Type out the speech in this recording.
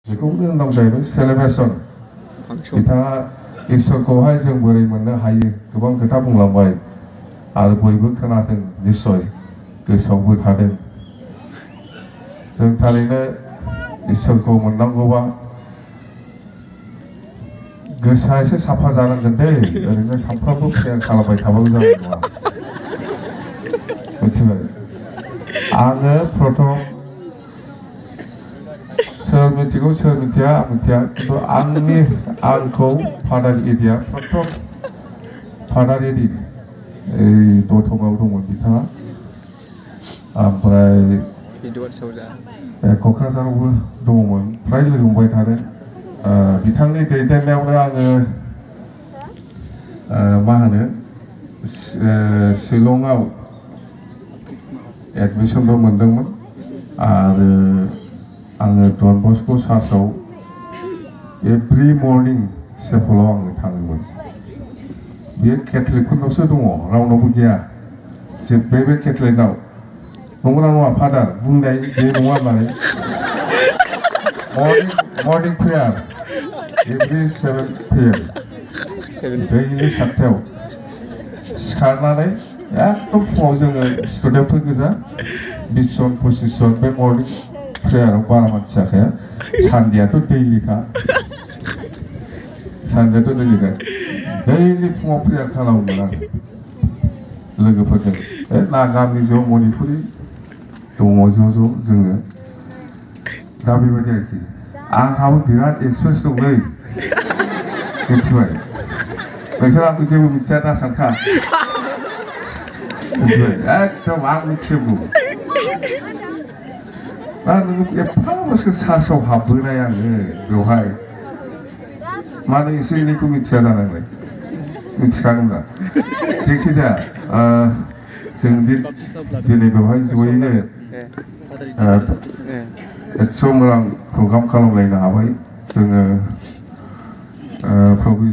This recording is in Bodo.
बेखौनो होननांगौ जाहैबाय सेलेब्रेसन बिथाङा इसोरखौहाय जों बोरै मोननो हायो गोबां खोथा बुंलांबाय आरो बयबो खोनादों निस्सय गोसोआवबो थादों जों थारैनो इसोरखौ मोननांगौबा गोसोआ एसे साफा जानांगोन दे ओरैनो सानफ्रामबो प्रेयार खालामबाय थाबाबो जानाय नङा मिथिबाय आङो प्रथम सोर मिथिगौ सोर मिथिया आं मिथिया किन्तु आंखौ फादार एडिया प्रथम फादार एडि दतमायाव दंमोन बिथाङा ओमफ्राय क'क्राझारावबो दङमोन फ्राय लोगो मोनबाय थादों बिथांनि दैदेननायावनो आङो मा होनो शिलंआव एडमिसनबो मोनदोंमोन आरो आङो डन बस्क' चार्चआव एभ्रि मर्निं चेपलाव आङो थाङोमोन बेयो केथलिकफोरनावसो दङ रावनावबो गैया बे केथलिकनाव नंगौना नङा फादार बुंनाय बे नङा होननानै मर्निं प्रेयार एभ्रि 7 PM दैलि 7टायाव सिखारनानै एकदम फुङाव जोङो स्टुडेन्टफोर गोजा 20 जन 25 जन बे मर्निं प्रेयाराव बारा मानसि जाखाया सानडेआथ' दैलिखा दैलि फुङाव प्रेयार खालामोमोन आं लोगोफोरजों नागामि ज' मणिपुरि दङ ज' जोङो दा बेबायदि आरोखि आंहाबो बिराद एक्सपिरियेन्स दंलै मिथिबाय नोंसोर आंखौ जेबो मिथिया दा सानखा मिथिबाय एकदम आं मिथिजोबगौ दा नोङो एफा बोसोर चार्चआव हाबबोनाय आङो बेवहाय मानो एसे एनैखौ मिथिया जानांलाय मिथिखागोन दा जायखिजाया जों दिनै बेवहाय जयैनो एथ' मोजां प्रग्राम खालामलायनो हाबाय जोङो